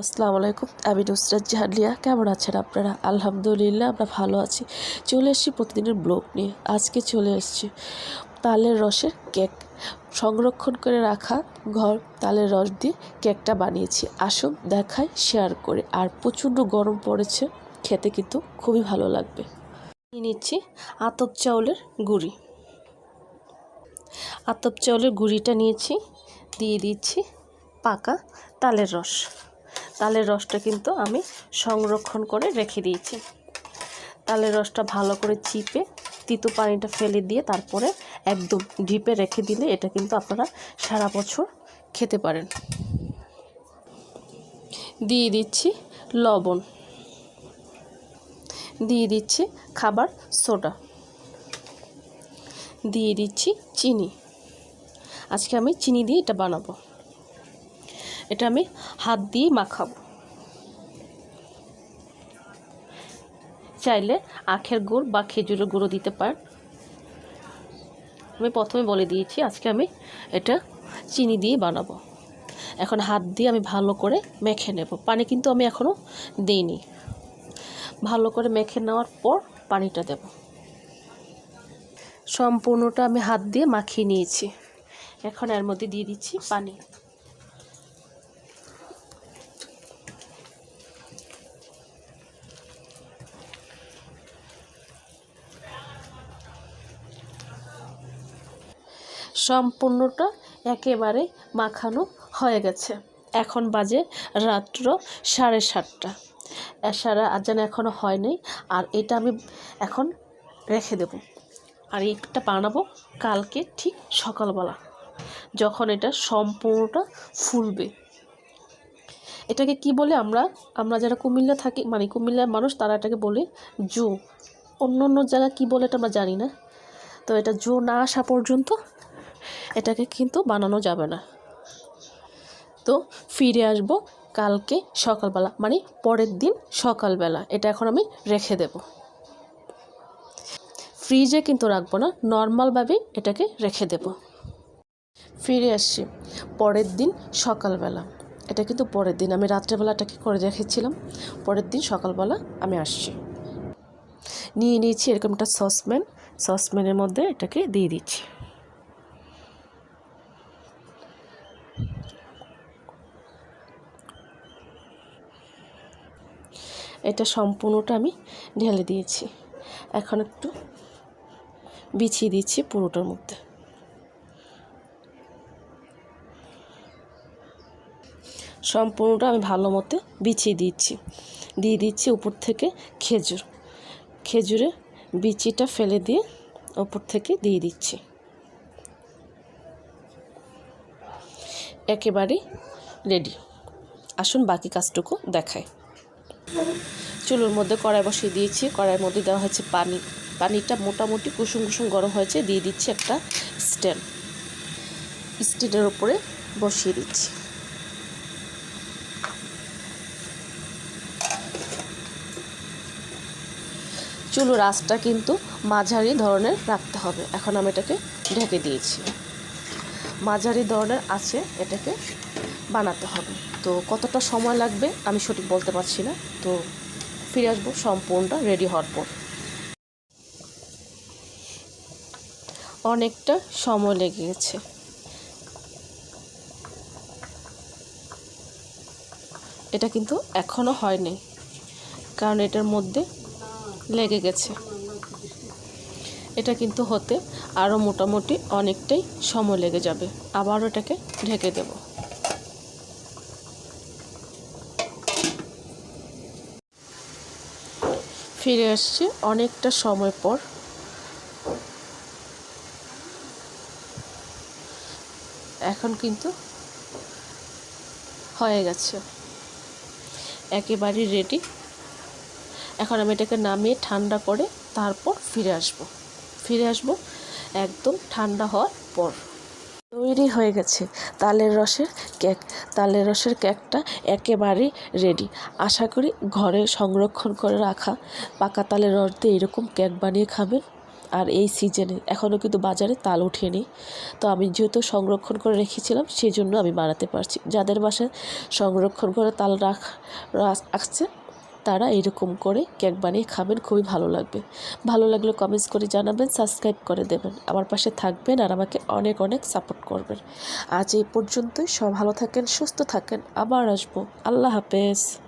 আসসালামু আলাইকুম। আমি নুসরাত জাহান লিয়া। কেমন আছেন আপনারা? আলহামদুলিল্লাহ আমরা ভালো আছি। চলে এসেছি প্রতিদিনের ব্লগ নিয়ে। আজকে চলে এসেছি তালের রসের কেক। সংরক্ষণ করে রাখা তালের রস দিয়ে কেকটা বানিয়েছি। আসুন দেখাই, শেয়ার করে। আর প্রচণ্ড গরম পড়েছে, খেতে কিন্তু খুবই ভালো লাগবে। নিয়ে নিচ্ছি আতপ চাউলের গুঁড়ি। আতপ চাউলের গুঁড়িটা নিয়েছি, দিয়ে দিচ্ছি পাকা তালের রস। তালের রসটা কিন্তু আমি সংরক্ষণ করে রেখে দিয়েছি। তালের রসটা ভালো করে চিপে তিতো পানিটা ফেলে দিয়ে তারপরে একদম ডিপে রেখে দিলে এটা কিন্তু আপনারা সারা বছর খেতে পারেন। দিয়ে দিচ্ছি লবণ, দিয়ে দিচ্ছি খাবার সোডা, দিয়ে দিচ্ছি চিনি। আজকে আমি চিনি দিয়ে এটা বানাবো। এটা আমি হাত দিয়ে মাখাবো। চাইলে আখের গুড় বা খেজুরের গুঁড়ো দিতে পারেন। আমি প্রথমে বলে দিয়েছি আজকে আমি এটা চিনি দিয়ে বানাবো। এখন হাত দিয়ে আমি ভালো করে মেখে নেব। পানি কিন্তু আমি এখনও দিইনি। ভালো করে মেখে নেওয়ার পর পানিটা দেব। সম্পূর্ণটা আমি হাত দিয়ে মাখিয়ে নিয়েছি। এখন এর মধ্যে দিয়ে দিচ্ছি পানি। সম্পূর্ণটা একেবারে মাখানো হয়ে গেছে। এখন বাজে রাত্র 7:30। এশারা আজান এখনও হয়নি। আর এটা আমি এখন রেখে দেব। আর এটা বানাবো কালকে ঠিক সকালবেলা, যখন এটা সম্পূর্ণটা ফুলবে। এটাকে কি বলে, আমরা যারা কুমিল্লা থাকি, মানে কুমিল্লার মানুষ, তারা এটাকে বলে জো। অন্য অন্য জায়গায় কী বলে এটা আমরা জানি না। তো এটা জো না আসা পর্যন্ত এটাকে কিন্তু বানানো যাবে না। তো ফিরে আসব কালকে সকালবেলা, মানে পরের দিন সকালবেলা। এটা এখন আমি রেখে দেব। ফ্রিজে কিন্তু রাখবো না, নর্মালভাবেই এটাকে রেখে দেব। ফিরে আসছি পরের দিন সকালবেলা। এটা কিন্তু পরের দিন, আমি রাত্রেবেলাটাকে করে রেখেছিলাম। পরের দিন সকালবেলা আমি আসছি। নিয়ে নিয়েছি এরকম একটা সসপ্যানের মধ্যে এটাকে দিয়ে দিচ্ছি। এটা সম্পূর্ণটা আমি ঢেলে দিয়েছি। এখন একটু বিছিয়ে দিচ্ছি পুরোটার মধ্যে। সম্পূর্ণটা আমি ভালো মতো বিছিয়ে দিচ্ছি। দিয়ে দিচ্ছি উপর থেকে খেজুরের বিচিটা ফেলে দিয়ে উপর থেকে দিয়ে দিচ্ছি। একেবারেই রেডি। আসুন বাকি কাজটুকু দেখায়। চুলোর মধ্যে কড়াই বসিয়ে দিয়েছি। কড়াইয়ের মধ্যে দেওয়া হয়েছে পানি। পানিটা মোটামুটি কুসুম কুসুম গরম হয়েছে। দিয়ে দিচ্ছি একটা স্ট্যান্ডের উপরে বসিয়ে দিচ্ছি। চুলোর আঁচটা কিন্তু মাঝারি ধরনের রাখতে হবে। এখন আমি এটাকে ঢেকে দিয়েছি। মাঝারি ধরনের আঁচে এটাকে বানাতে হবে। তো কতটা সময় লাগবে আমি সঠিক বলতে পারছি না। তো ফিরে আসবো সম্পূর্ণটা রেডি হওয়ার পর। অনেকটা সময় লেগে গেছে। এটা কিন্তু এখনও হয়নি, কারণ এটার মধ্যে লেগে গেছে। এটা কিন্তু হতে আরও মোটামুটি অনেকটাই সময় লেগে যাবে। আবারও এটাকে ঢেকে দেব। ফিরে আসছি অনেকটা সময় পর। এখন কিন্তু হয়ে গেছে, একেবারে রেডি। এখন আমি এটাকে নামিয়ে ঠান্ডা করে তারপর ফিরে আসবো একদম ঠান্ডা হওয়ার পর। তৈরি হয়ে গেছে তালের রসের কেক। তালের রসের কেকটা একেবারেই রেডি। আশা করি ঘরে সংরক্ষণ করে রাখা পাকা তালের রস দিয়ে এরকম কেক বানিয়ে খাবেন, আর এই সিজনে এখনও কিন্তু বাজারে তাল ওঠেনি। তো আমি যেহেতু সংরক্ষণ করে রেখেছিলাম সেই জন্য আমি বানাতে পারছি। যাদের বাসায় সংরক্ষণ করে তাল আসছে তারা এরকম করে কেক বানিয়ে খাবেন, খুবই ভালো লাগবে। ভালো লাগলে কমেন্টস করে জানাবেন, সাবস্ক্রাইব করে দেবেন, আমার পাশে থাকবেন আর আমাকে অনেক অনেক সাপোর্ট করবেন। আজ এই পর্যন্তই। সব ভালো থাকেন, সুস্থ থাকেন, আবার আসবো। আল্লাহ হাফেজ।